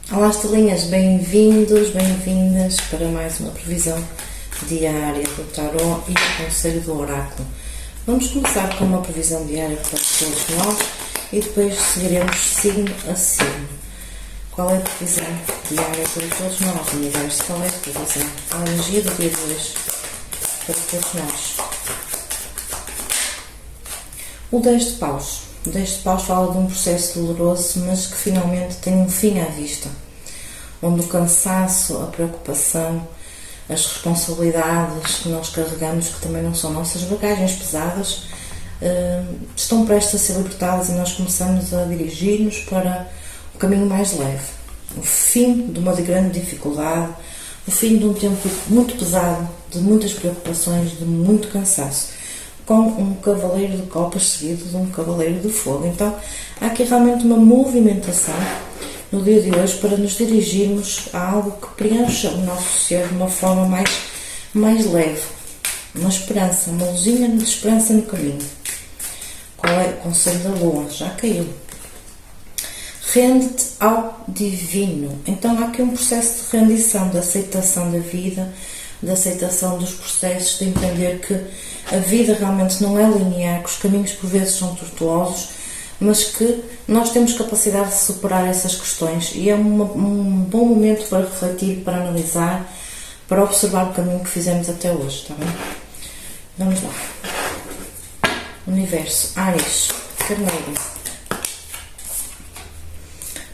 Olá, estrelinhas, bem-vindos, bem-vindas para mais uma previsão diária do Tarot e do Conselho do Oráculo. Vamos começar com uma previsão diária para todos nós e depois seguiremos signo a signo. Qual é a previsão diária para todos nós, universo? Qual é a previsão? A energia do dia de hoje para todos nós. O 10 de paus. O 10 de paus fala de um processo doloroso, mas que finalmente tem um fim à vista. Onde o cansaço, a preocupação, as responsabilidades que nós carregamos, que também não são nossas bagagens pesadas, estão prestes a ser libertadas e nós começamos a dirigir-nos para um caminho mais leve. O fim de uma grande dificuldade, o fim de um tempo muito pesado, de muitas preocupações, de muito cansaço, com um cavaleiro de copas seguido de um cavaleiro de fogo. Então, há aqui realmente uma movimentação no dia de hoje para nos dirigirmos a algo que preencha o nosso ser de uma forma mais leve. Uma esperança, uma luzinha de esperança no caminho. Qual é o conselho da lua? Já caiu. Rende-te ao divino. Então, há aqui um processo de rendição, de aceitação da vida, de aceitação dos processos, de entender que a vida realmente não é linear, que os caminhos por vezes são tortuosos, mas que nós temos capacidade de superar essas questões e é um bom momento para refletir, para analisar, para observar o caminho que fizemos até hoje, está bem? Vamos lá. Universo, Áries, Carneiro.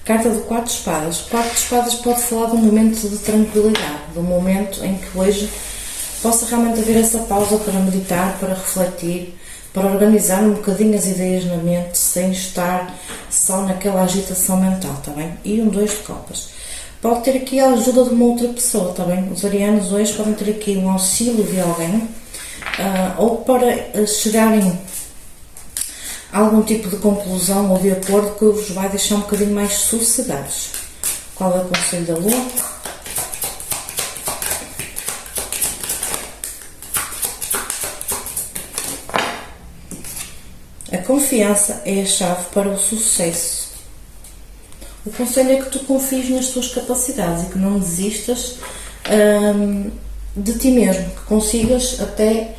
Carta do 4 de espadas. O 4 de espadas pode falar de um momento de tranquilidade, de um momento em que hoje possa realmente haver essa pausa para meditar, para refletir, para organizar um bocadinho as ideias na mente, sem estar só naquela agitação mental, está bem? E um 2 de copas. Pode ter aqui a ajuda de uma outra pessoa, está bem? Os arianos hoje podem ter aqui um auxílio de alguém, ou para chegarem a algum tipo de conclusão ou de acordo que vos vai deixar um bocadinho mais sossegados. Qual é o conselho da lua? A confiança é a chave para o sucesso. O conselho é que tu confies nas tuas capacidades e que não desistas de ti mesmo, que consigas até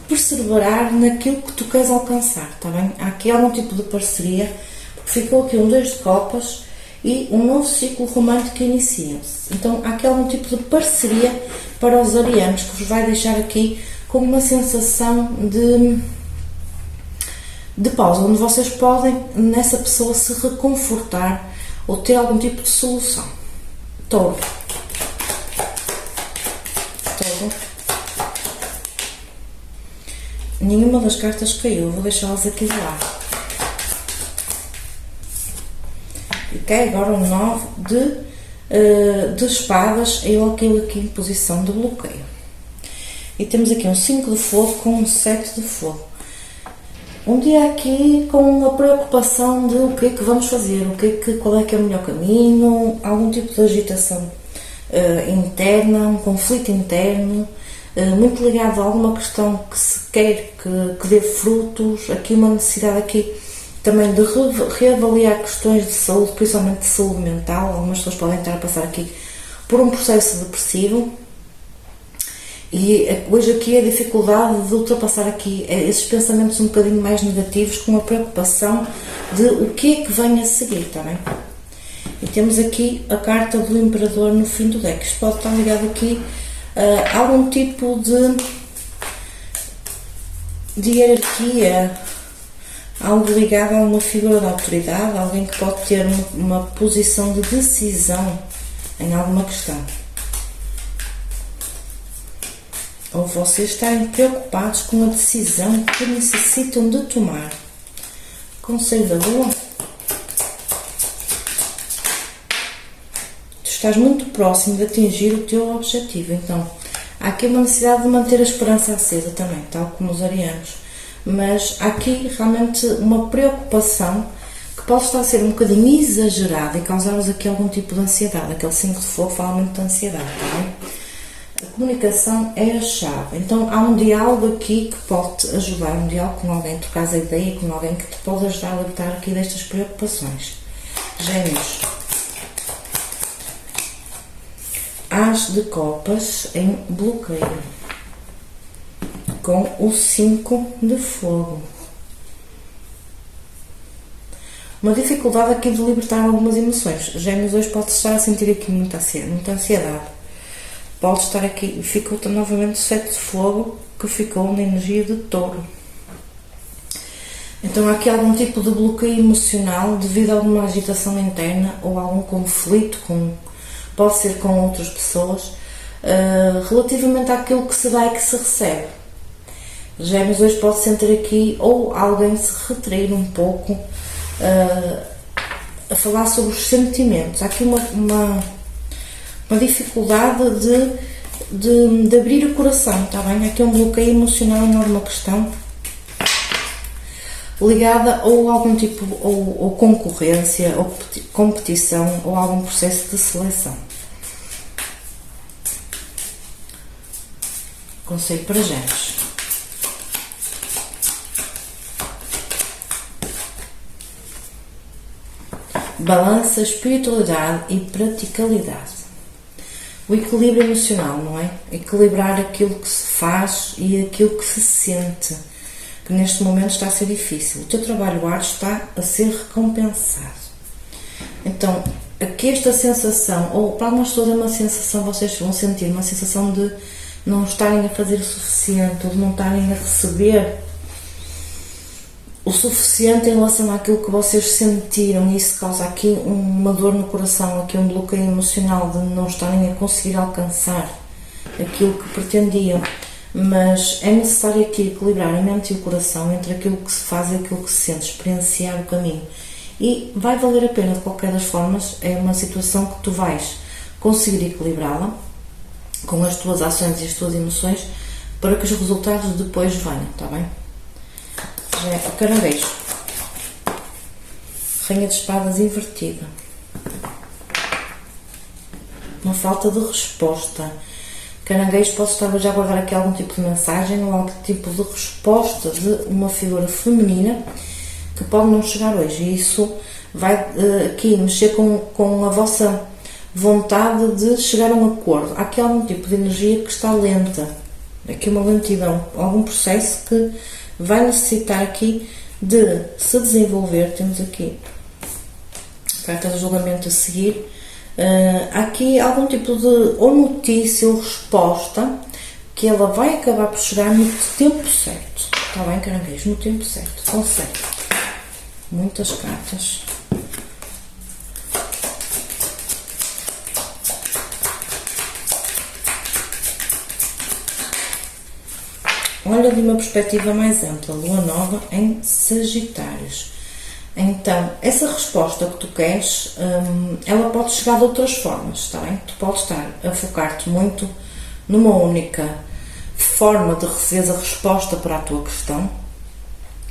perseverar naquilo que tu queres alcançar, está bem? Há aqui algum tipo de parceria, porque ficou aqui um 2 de copas e um novo ciclo romântico inicia-se. Então há aqui algum tipo de parceria para os arianos que vos vai deixar aqui com uma sensação de pausa, onde vocês podem nessa pessoa se reconfortar ou ter algum tipo de solução. Touro. Nenhuma das cartas caiu, vou deixá-las aqui de lado. E cai agora o 9 de espadas, eu aquilo aqui em posição de bloqueio. E temos aqui um 5 de fogo com um 7 de fogo. Um dia aqui com uma preocupação de o que é que vamos fazer, qual é que é o melhor caminho, algum tipo de agitação interna, um conflito interno, muito ligado a alguma questão que se quer que dê frutos, aqui uma necessidade aqui também de reavaliar questões de saúde, principalmente de saúde mental. Algumas pessoas podem estar a passar aqui por um processo depressivo. E hoje aqui a dificuldade de ultrapassar aqui esses pensamentos um bocadinho mais negativos com a preocupação de o que é que vem a seguir, está bem? E temos aqui a carta do Imperador no fim do deck. Isto pode estar ligado aqui a algum tipo de hierarquia, algo ligado a uma figura de autoridade, alguém que pode ter uma posição de decisão em alguma questão. Ou vocês estarem preocupados com a decisão que necessitam de tomar. Conselho da lua. Tu estás muito próximo de atingir o teu objetivo. Então, há aqui uma necessidade de manter a esperança acesa também, tal como os arianos. Mas há aqui realmente uma preocupação que pode estar a ser um bocadinho exagerada e causar-vos aqui algum tipo de ansiedade. Aquele 5 de fogo fala muito de ansiedade, está bem? A comunicação é a chave. Então há um diálogo aqui que pode te ajudar, um diálogo com alguém, trocar a ideia com alguém que te pode ajudar a libertar aqui destas preocupações. Gêmeos. As de copas em bloqueio, com o 5 de fogo. Uma dificuldade aqui de libertar algumas emoções. Gêmeos, hoje pode estar a sentir aqui muita ansiedade. Pode estar aqui, ficou novamente o 7 de fogo, que ficou na energia de touro. Então há aqui algum tipo de bloqueio emocional devido a alguma agitação interna ou algum conflito, pode ser com outras pessoas, relativamente àquilo que se dá e que se recebe. Gêmeos, hoje pode sentir aqui ou alguém se retrair um pouco a falar sobre os sentimentos. Há aqui uma dificuldade de abrir o coração, está bem? Há aqui um bloqueio emocional em alguma questão ligada ou algum tipo ou concorrência ou competição ou algum processo de seleção. Conselho para Gêmeos. Balança, espiritualidade e praticalidade. O equilíbrio emocional, não é? Equilibrar aquilo que se faz e aquilo que se sente, que neste momento está a ser difícil. O teu trabalho árduo está a ser recompensado. Então, aqui esta sensação, ou para algumas pessoas é uma sensação, vocês vão sentir uma sensação de não estarem a fazer o suficiente, ou de não estarem a receber o suficiente em relação àquilo que vocês sentiram, e isso causa aqui uma dor no coração, aqui um bloqueio emocional de não estarem a conseguir alcançar aquilo que pretendiam. Mas é necessário aqui equilibrar a mente e o coração entre aquilo que se faz e aquilo que se sente, experienciar o caminho. E vai valer a pena de qualquer das formas, é uma situação que tu vais conseguir equilibrá-la com as tuas ações e as tuas emoções para que os resultados depois venham, está bem? Já é o caranguejo. Rainha de espadas invertida. Uma falta de resposta. Caranguejo, pode estar a guardar aqui algum tipo de mensagem ou algum tipo de resposta de uma figura feminina que pode não chegar hoje. E isso vai aqui mexer com a vossa vontade de chegar a um acordo. Há aqui algum tipo de energia que está lenta. Aqui uma lentidão, algum processo que vai necessitar aqui de se desenvolver. Temos aqui carta de julgamento a seguir. Há aqui algum tipo de ou notícia ou resposta que ela vai acabar por chegar no tempo certo. Está bem, caranguejo? No tempo certo. Consegue. Muitas cartas. Olha de uma perspectiva mais ampla. Lua nova em Sagitários. Então, essa resposta que tu queres, ela pode chegar de outras formas, está bem? Tu podes estar a focar-te muito numa única forma de receber a resposta para a tua questão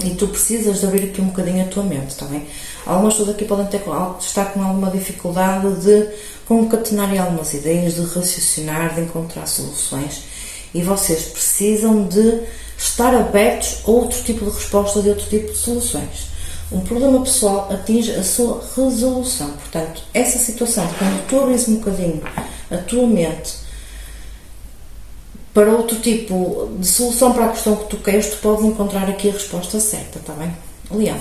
e tu precisas de abrir aqui um bocadinho a tua mente, está bem? Algumas pessoas aqui podem estar com alguma dificuldade de concatenar algumas ideias, de raciocinar, de encontrar soluções, e vocês precisam de estar abertos a outro tipo de respostas e outro tipo de soluções. Um problema pessoal atinge a sua resolução. Portanto, essa situação, quando tu abres um bocadinho a tua mente para outro tipo de solução para a questão que tu queres, tu podes encontrar aqui a resposta certa, está bem? Leão.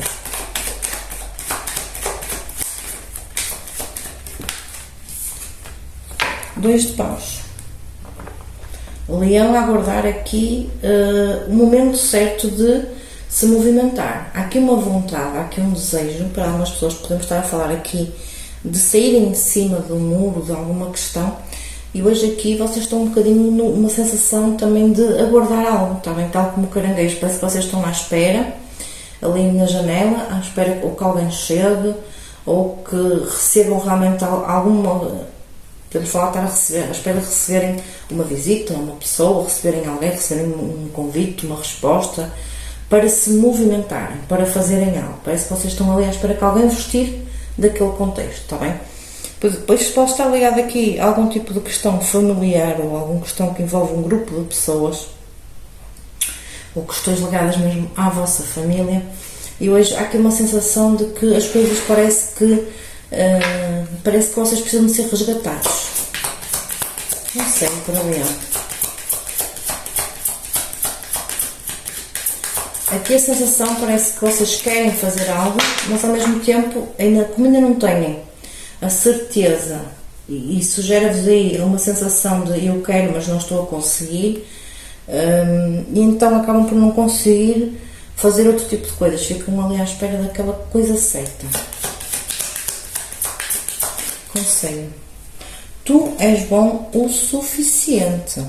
Dois de paus. Leão a aguardar aqui o momento certo de se movimentar. Há aqui uma vontade, há aqui um desejo, para algumas pessoas podemos estar a falar aqui de saírem de cima do muro de alguma questão, e hoje aqui vocês estão um bocadinho numa sensação também de aguardar algo, está bem? Tal como o caranguejo, parece que vocês estão à espera, ali na janela, à espera ou que alguém chegue, ou que recebam realmente alguma... Podemos falar, estar à espera de receberem uma visita, uma pessoa, receberem alguém, receberem um convite, uma resposta, para se movimentarem, para fazerem algo. Parece que vocês estão ali à espera que alguém vos tire daquele contexto, está bem? Depois pode estar ligado aqui a algum tipo de questão familiar ou alguma questão que envolve um grupo de pessoas, ou questões ligadas mesmo à vossa família, e hoje há aqui uma sensação de que as coisas parece que vocês precisam de ser resgatados. Conselho para Leão. Aqui a sensação parece que vocês querem fazer algo, mas ao mesmo tempo, como ainda não têm a certeza, e isso gera-vos aí uma sensação de eu quero, mas não estou a conseguir, e então acabam por não conseguir fazer outro tipo de coisas, ficam ali à espera daquela coisa certa. Conselho. Tu és bom o suficiente.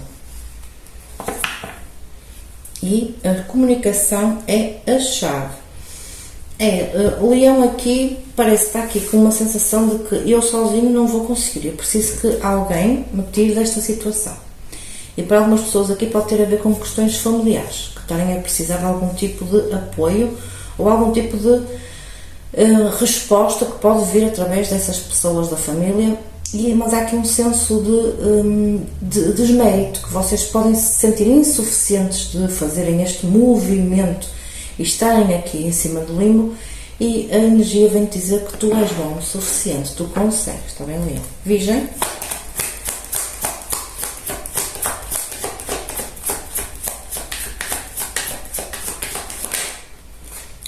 E a comunicação é a chave. O leão aqui parece estar aqui com uma sensação de que eu sozinho não vou conseguir, eu preciso que alguém me tire desta situação. E para algumas pessoas aqui pode ter a ver com questões familiares, que estarem a precisar de algum tipo de apoio ou algum tipo de resposta que pode vir através dessas pessoas da família. Mas há aqui um senso de desmérito, que vocês podem se sentir insuficientes de fazerem este movimento e estarem aqui em cima do limbo, e a energia vem te dizer que tu és bom o suficiente, tu consegues, está bem, Leão? Virgem.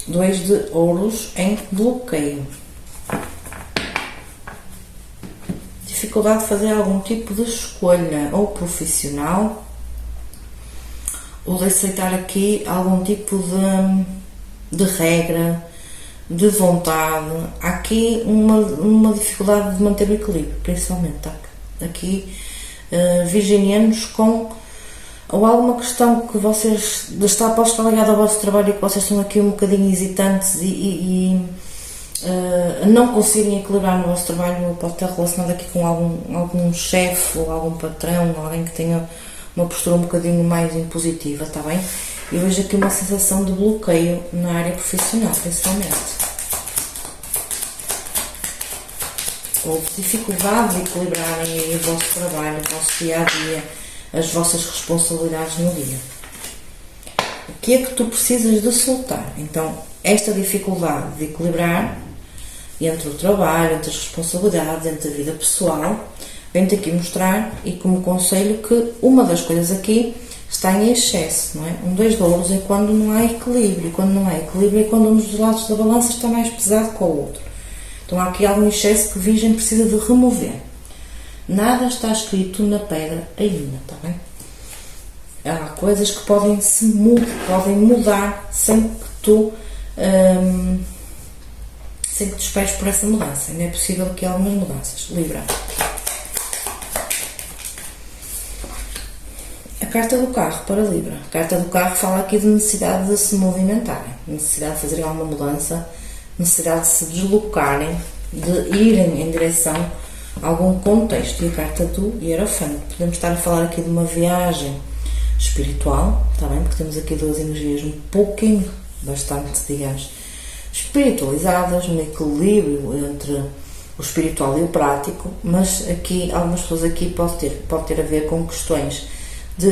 Dois de ouros em bloqueio. Dificuldade de fazer algum tipo de escolha, ou profissional, ou de aceitar aqui algum tipo de regra, de vontade. Há aqui uma dificuldade de manter o equilíbrio, principalmente, tá? Aqui, virginianos com ou alguma questão que vocês pode estar ligada ao vosso trabalho e que vocês estão aqui um bocadinho hesitantes e não conseguirem equilibrar no vosso trabalho, pode estar relacionado aqui com algum chefe ou algum patrão, alguém que tenha uma postura um bocadinho mais impositiva, está bem? Eu vejo aqui uma sensação de bloqueio na área profissional, principalmente. Ou de dificuldade de equilibrarem o vosso trabalho, o vosso dia-a-dia, as vossas responsabilidades no dia. O que é que tu precisas de soltar? Então, esta dificuldade de equilibrar entre o trabalho, entre as responsabilidades, entre a vida pessoal, vem-te aqui mostrar, e como conselho, que uma das coisas aqui está em excesso, não é? Um 2 de ouros é quando não há equilíbrio, quando não há equilíbrio é quando um dos lados da balança está mais pesado que o outro. Então há aqui algum excesso que a Virgem precisa de remover. Nada está escrito na pedra ainda, está bem? Há coisas que podem mudar sem que tu te esperes por essa mudança. Ainda é possível que há algumas mudanças. Libra. A carta do carro para Libra. A carta do carro fala aqui de necessidade de se movimentarem, necessidade de fazerem alguma mudança, necessidade de se deslocarem, de irem em direção a algum contexto. E a carta do Hierofante. Podemos estar a falar aqui de uma viagem espiritual, está bem? Porque temos aqui duas energias um pouquinho, bastante, digamos, espiritualizadas, no equilíbrio entre o espiritual e o prático, mas aqui, algumas pessoas aqui pode ter a ver com questões de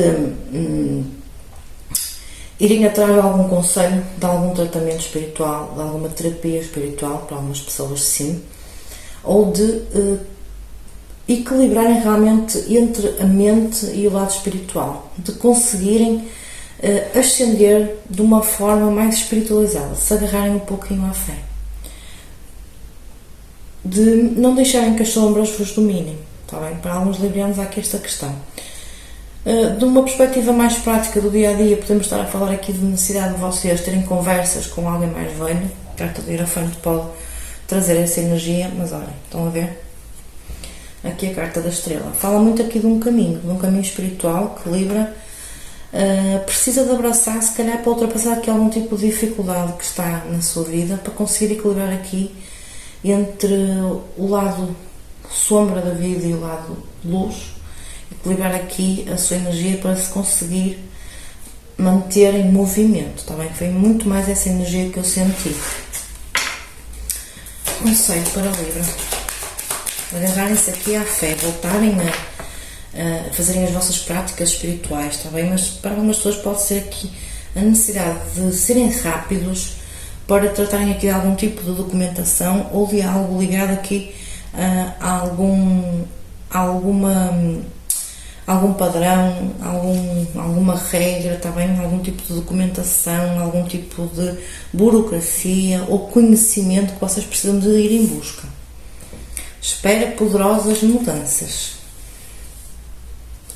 irem atrás de algum conselho, de algum tratamento espiritual, de alguma terapia espiritual, para algumas pessoas sim, ou de equilibrarem realmente entre a mente e o lado espiritual, de conseguirem ascender de uma forma mais espiritualizada, se agarrarem um pouquinho à fé, de não deixarem que as sombras vos dominem, está bem? Para alguns librianos há aqui esta questão. De uma perspectiva mais prática do dia-a-dia, podemos estar a falar aqui de necessidade de vocês terem conversas com alguém mais velho. A carta do Hierofante pode trazer essa energia, mas olhem, estão a ver? Aqui a carta da estrela. Fala muito aqui de um caminho espiritual que Libra precisa de abraçar, se calhar para ultrapassar aqui algum tipo de dificuldade que está na sua vida, para conseguir equilibrar aqui entre o lado sombra da vida e o lado luz, equilibrar aqui a sua energia para se conseguir manter em movimento, está bem? Foi muito mais essa energia que eu senti. Conselho para Libra: agarrarem-se aqui à fé, voltarem a fazerem as vossas práticas espirituais, está bem? Mas para algumas pessoas pode ser aqui a necessidade de serem rápidos para tratarem aqui de algum tipo de documentação ou de algo ligado aqui a alguma algum padrão, alguma regra, está bem? Algum tipo de documentação, algum tipo de burocracia ou conhecimento que vocês precisam de ir em busca. Espera poderosas mudanças.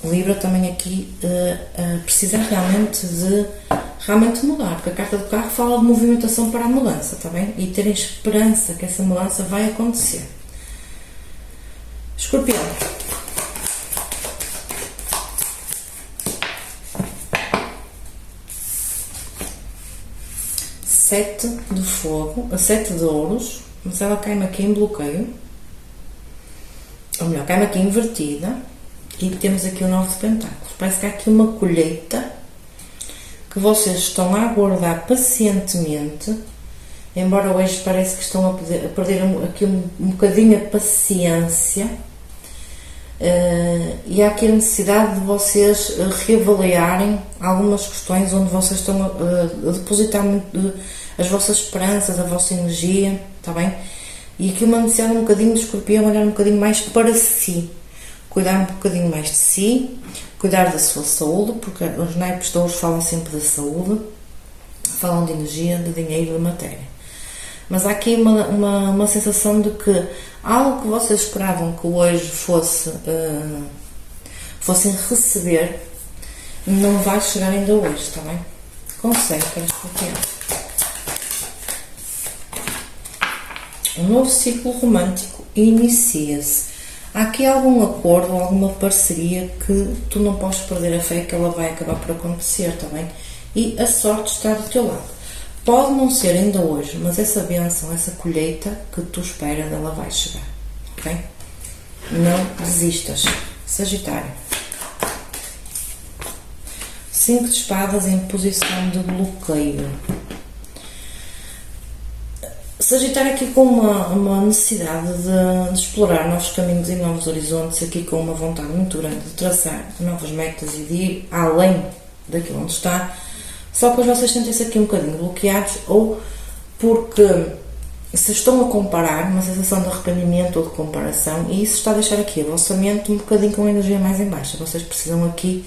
O Libra também aqui precisa realmente mudar, porque a carta do carro fala de movimentação para a mudança, está bem? E terem esperança que essa mudança vai acontecer. Escorpião. Sete de fogo, a 7 de ouros, mas ela cai-me aqui em bloqueio, ou melhor, cai-me aqui invertida, e temos aqui o 9 de pentáculos. Parece que há aqui uma colheita que vocês estão a aguardar pacientemente, embora hoje parece que estão a perder aqui um bocadinho a paciência, e há aqui a necessidade de vocês reavaliarem algumas questões onde vocês estão a depositar as vossas esperanças, a vossa energia, está bem? E aqui uma necessidade um bocadinho de Escorpião, olhar um bocadinho mais para si, cuidar um bocadinho mais de si, cuidar da sua saúde, porque os naipes de ouros falam sempre da saúde, falam de energia, de dinheiro, de matéria. Mas há aqui uma sensação de que algo que vocês esperavam que hoje fossem receber, não vai chegar ainda hoje, está bem? Consegue, para Escorpião. Um novo ciclo romântico inicia-se. Há aqui algum acordo, alguma parceria que tu não podes perder a fé que ela vai acabar por acontecer, está bem? E a sorte está do teu lado. Pode não ser ainda hoje, mas essa bênção, essa colheita que tu esperas, ela vai chegar, ok? Não desistas. Sagitário. 5 de espadas em posição de bloqueio. Sagitário aqui com uma necessidade de explorar novos caminhos e novos horizontes, aqui com uma vontade muito grande de traçar novas metas e de ir além daquilo onde está, só que vocês sentem-se aqui um bocadinho bloqueados, ou porque se estão a comparar, uma sensação de arrependimento ou de comparação, e isso está a deixar aqui a vossa mente um bocadinho com a energia mais em baixa. Vocês precisam aqui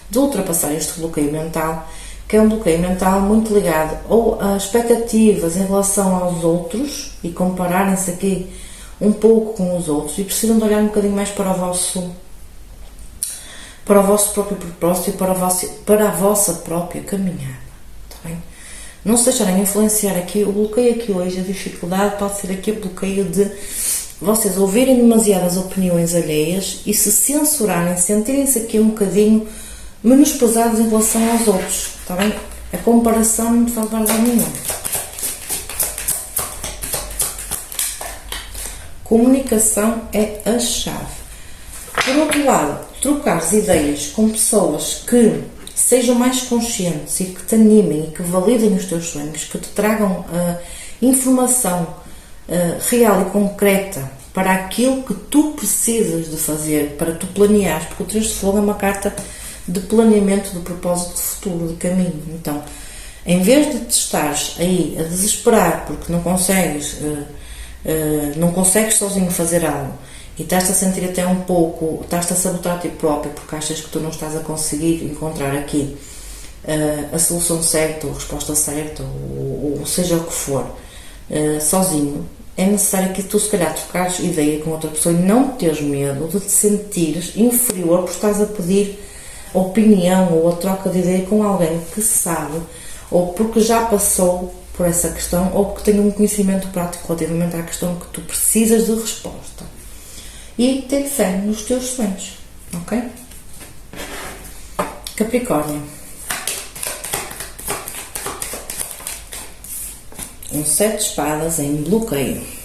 de ultrapassar este bloqueio mental, que é um bloqueio mental muito ligado ou a expectativas em relação aos outros e compararem-se aqui um pouco com os outros, e precisam de olhar um bocadinho mais para o vosso próprio propósito e para a vossa própria caminhada, está bem? Não se deixarem influenciar aqui. O bloqueio aqui hoje, a dificuldade pode ser aqui o bloqueio de vocês ouvirem demasiadas opiniões alheias e se censurarem, sentirem-se aqui um bocadinho menosprezados em relação aos outros, está bem? A comparação não te vai levar a nenhum. Comunicação é a chave. Por outro lado, trocares ideias com pessoas que sejam mais conscientes e que te animem e que validem os teus sonhos, que te tragam informação real e concreta para aquilo que tu precisas de fazer, para tu planeares, porque o 3 de fogo é uma carta de planeamento, de propósito de futuro, de caminho. Então, em vez de te estares aí a desesperar porque não consegues sozinho fazer algo e estás-te a sentir até um pouco, estás-te a sabotar a ti próprio porque achas que tu não estás a conseguir encontrar aqui a solução certa ou a resposta certa ou seja o que for, sozinho, é necessário que tu se calhar trocares ideia com outra pessoa e não teres medo de te sentires inferior porque estás a pedir opinião ou a troca de ideia com alguém que sabe, ou porque já passou por essa questão, ou porque tem um conhecimento prático relativamente à questão que tu precisas de resposta. E ter fé nos teus sonhos, ok? Capricórnio. Um 7 de espadas em bloqueio.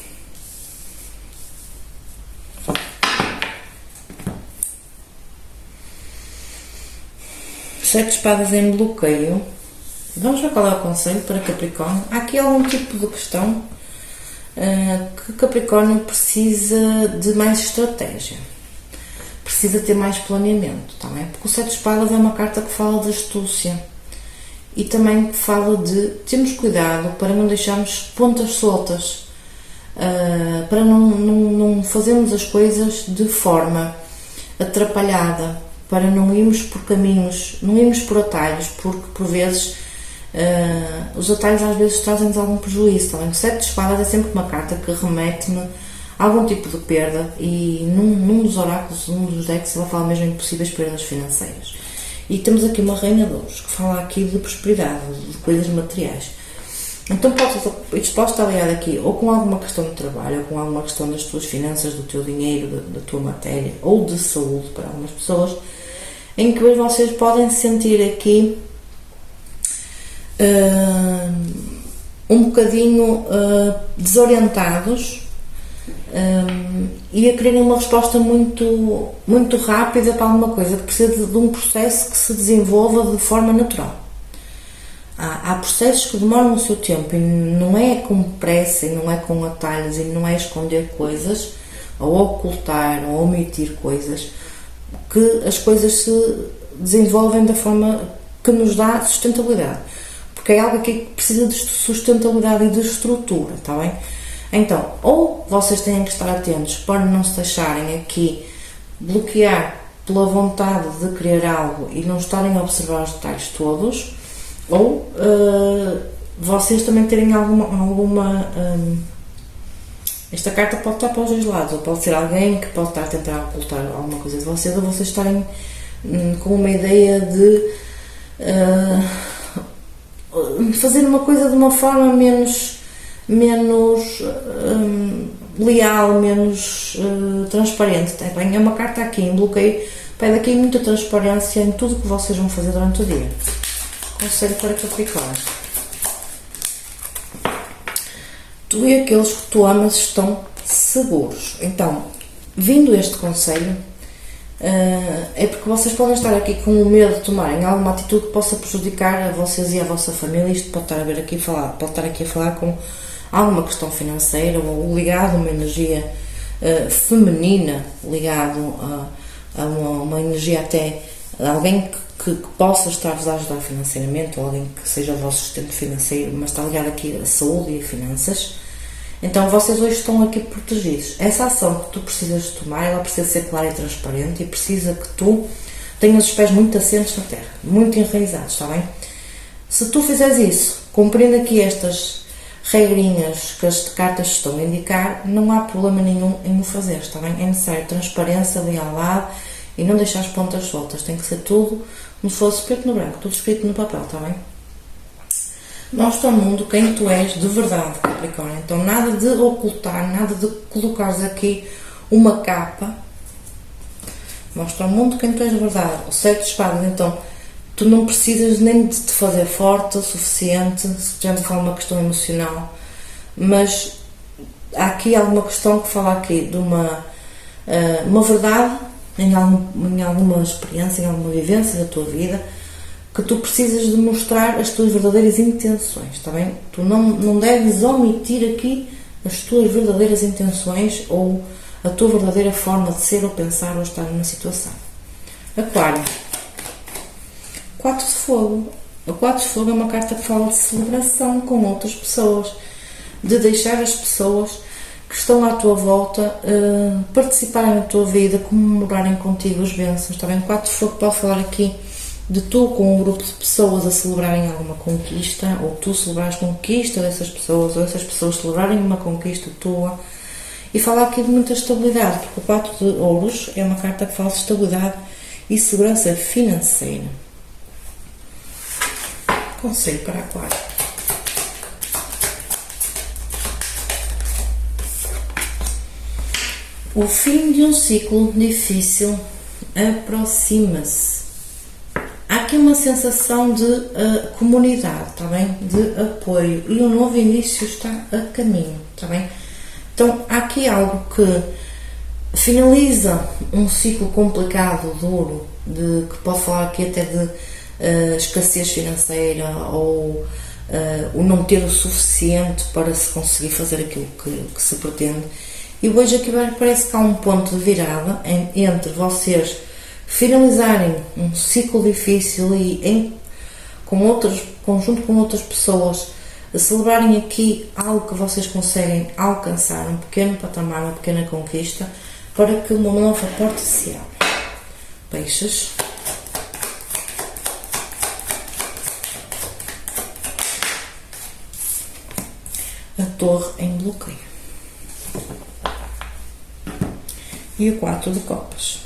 Sete espadas em bloqueio. Vamos ver qual é o conselho para Capricórnio. Há aqui algum tipo de questão que Capricórnio precisa de mais estratégia, precisa ter mais planeamento, tá bem? Porque o 7 de espadas é uma carta que fala de astúcia e também fala de termos cuidado para não deixarmos pontas soltas, para não fazermos as coisas de forma atrapalhada, para não irmos por caminhos, não irmos por atalhos, porque por vezes os atalhos às vezes trazem-nos algum prejuízo. Tá bem? O 7 de espadas é sempre uma carta que remete-me a algum tipo de perda, e num dos oráculos, num dos decks, ela fala mesmo em possíveis perdas financeiras. E temos aqui uma rainha de ouros, que fala aqui de prosperidade, de coisas materiais. Então isto pode estar ligado aqui ou com alguma questão de trabalho, ou com alguma questão das tuas finanças, do teu dinheiro, da tua matéria, ou de saúde para algumas pessoas, em que vocês podem sentir aqui um bocadinho desorientados e a quererem uma resposta muito, muito rápida para alguma coisa, que precisa de um processo que se desenvolva de forma natural. Há processos que demoram o seu tempo, e não é com pressa, e não é com atalhos, e não é esconder coisas, ou ocultar, ou omitir coisas, que as coisas se desenvolvem da forma que nos dá sustentabilidade. Porque é algo aqui que precisa de sustentabilidade e de estrutura, está bem? Então, ou vocês têm que estar atentos para não se deixarem aqui bloquear pela vontade de querer algo e não estarem a observar os detalhes todos, ou vocês também terem alguma esta carta pode estar para os dois lados, ou pode ser alguém que pode estar a tentar ocultar alguma coisa de vocês, ou vocês estarem com uma ideia de fazer uma coisa de uma forma menos leal, menos transparente. É uma carta aqui em bloqueio, pede aqui muita transparência em tudo que vocês vão fazer durante o dia. Conselho para Capricórnio: tu e aqueles que tu amas estão seguros. Então, vindo este conselho, é porque vocês podem estar aqui com o medo de tomarem alguma atitude que possa prejudicar a vocês e a vossa família. Isto pode estar aqui a falar com alguma questão financeira, ou ligado a uma energia feminina, ligado a uma energia até alguém que possa estar-vos a ajudar financeiramente, ou alguém que seja o vosso sustento financeiro, mas está ligado aqui à saúde e a finanças. Então vocês hoje estão aqui protegidos. Essa ação que tu precisas de tomar, ela precisa ser clara e transparente, e precisa que tu tenhas os pés muito assentes na terra, muito enraizados, está bem? Se tu fizeres isso, cumprindo aqui estas regrinhas que as cartas estão a indicar, não há problema nenhum em o fazer, está bem? É necessário transparência, lealdade, e não deixar as pontas soltas. Tem que ser tudo como se fosse escrito no branco, tudo escrito no papel, está bem? Mostra ao mundo quem tu és de verdade, Capricórnio. Então nada de ocultar, nada de colocares aqui uma capa. Mostra ao mundo quem tu és de verdade. O 7 de espadas, então tu não precisas nem de te fazer forte o suficiente, se estivermos a falar de uma questão emocional, mas há aqui alguma questão que fala aqui de uma verdade em alguma experiência, em alguma vivência da tua vida, que tu precisas de mostrar as tuas verdadeiras intenções, está bem? Tu não deves omitir aqui as tuas verdadeiras intenções, ou a tua verdadeira forma de ser ou pensar ou estar numa situação. Aquário. 4 de fogo. O 4 de fogo é uma carta que fala de celebração com outras pessoas, de deixar as pessoas que estão à tua volta participarem da tua vida, comemorarem contigo as bênçãos, está bem? 4 de fogo pode falar aqui de tu com um grupo de pessoas a celebrarem alguma conquista, ou tu celebrares conquista dessas pessoas, ou essas pessoas celebrarem uma conquista tua, e falar aqui de muita estabilidade, porque o 4 de ouros é uma carta que fala de estabilidade e segurança financeira. Conselho para Aquário. O fim de um ciclo difícil aproxima-se. Há aqui uma sensação de comunidade, está bem? De apoio, e um novo início está a caminho, está bem? Então há aqui algo que finaliza um ciclo complicado, duro, que pode falar aqui até de escassez financeira, ou o não ter o suficiente para se conseguir fazer aquilo que se pretende. E hoje aqui parece que há um ponto de virada entre vocês finalizarem um ciclo difícil e conjunto com outras pessoas celebrarem aqui algo que vocês conseguem alcançar, um pequeno patamar, uma pequena conquista, para que uma nova porta se abra. Peixes. Torre em bloqueio. E o 4 de copas.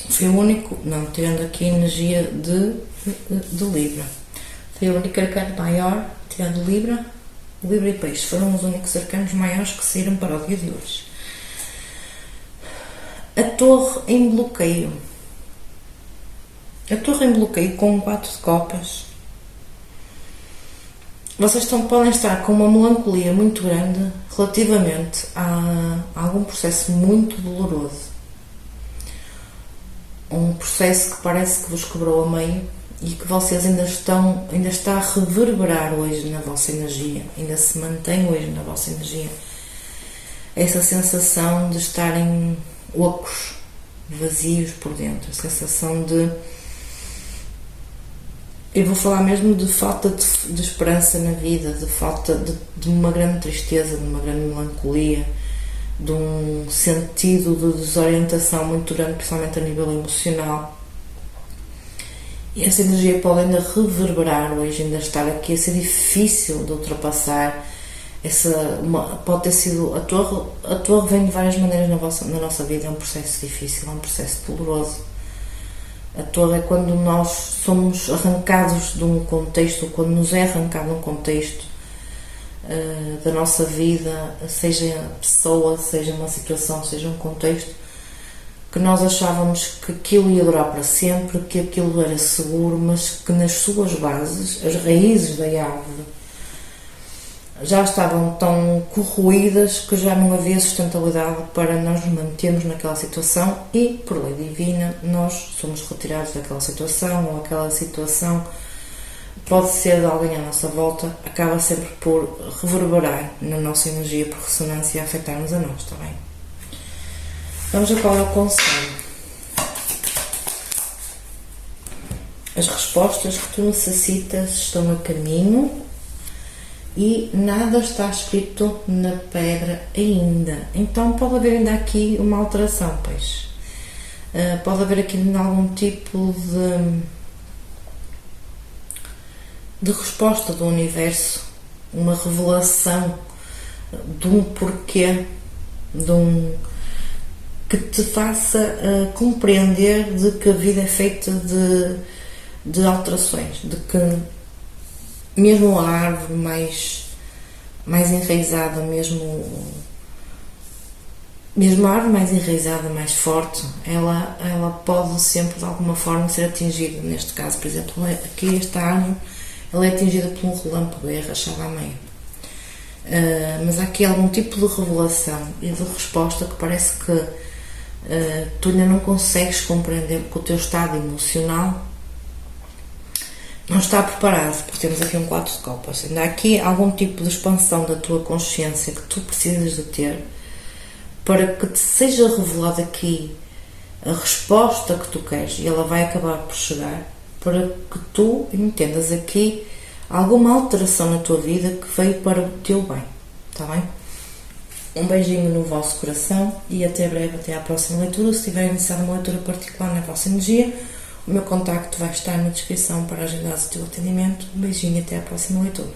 Foi o único, não, tirando aqui a energia de Libra. Foi o único arcano maior, tirando Libra e Peixe. Foram os únicos arcanos maiores que saíram para o dia de hoje. A Torre em bloqueio. A Torre em bloqueio com 4 de copas. Vocês podem estar com uma melancolia muito grande relativamente a algum processo muito doloroso. Um processo que parece que vos quebrou a meio e que vocês ainda está a reverberar hoje na vossa energia, ainda se mantém hoje na vossa energia. Essa sensação de estarem ocos, vazios por dentro, a sensação de... Eu vou falar mesmo de falta de esperança na vida, de falta de uma grande tristeza, de uma grande melancolia, de um sentido de desorientação muito grande, principalmente a nível emocional. E essa energia pode ainda reverberar hoje, ainda estar aqui a ser difícil de ultrapassar. Pode ter sido... A torre vem de várias maneiras na nossa vida, é um processo difícil, é um processo doloroso. A Torre é quando nós somos arrancados de um contexto, quando nos é arrancado um contexto da nossa vida, seja pessoa, seja uma situação, seja um contexto, que nós achávamos que aquilo ia durar para sempre, que aquilo era seguro, mas que nas suas bases, as raízes da árvore, já estavam tão corroídas que já não havia sustentabilidade para nós nos mantermos naquela situação e, por lei divina, nós somos retirados daquela situação, ou aquela situação pode ser de alguém à nossa volta, acaba sempre por reverberar na nossa energia por ressonância e afetar-nos a nós, está bem? Vamos a qual é o conselho. As respostas que tu necessitas estão a caminho. E nada está escrito na pedra ainda. Então pode haver ainda aqui uma alteração, Peixe. Pode haver aqui ainda algum tipo de resposta do universo, uma revelação de um porquê, que te faça compreender de que a vida é feita de alterações, de que mesmo a árvore mais enraizada, mesmo a árvore mais enraizada, mais forte, ela pode sempre de alguma forma ser atingida. Neste caso, por exemplo, aqui esta árvore, ela é atingida por um relâmpago, é rachada a meio. Mas há aqui algum tipo de revelação e de resposta que parece que tu ainda não consegues compreender, porque o teu estado emocional não está preparado, porque temos aqui um 4 de copas. Ainda há aqui algum tipo de expansão da tua consciência que tu precisas de ter para que te seja revelada aqui a resposta que tu queres, e ela vai acabar por chegar, para que tu entendas aqui alguma alteração na tua vida que veio para o teu bem, está bem? Um beijinho no vosso coração e até breve, até à próxima leitura. Se tiverem iniciado uma leitura particular na vossa energia, o meu contacto vai estar na descrição para agendar o teu atendimento. Um beijinho e até à próxima leitura.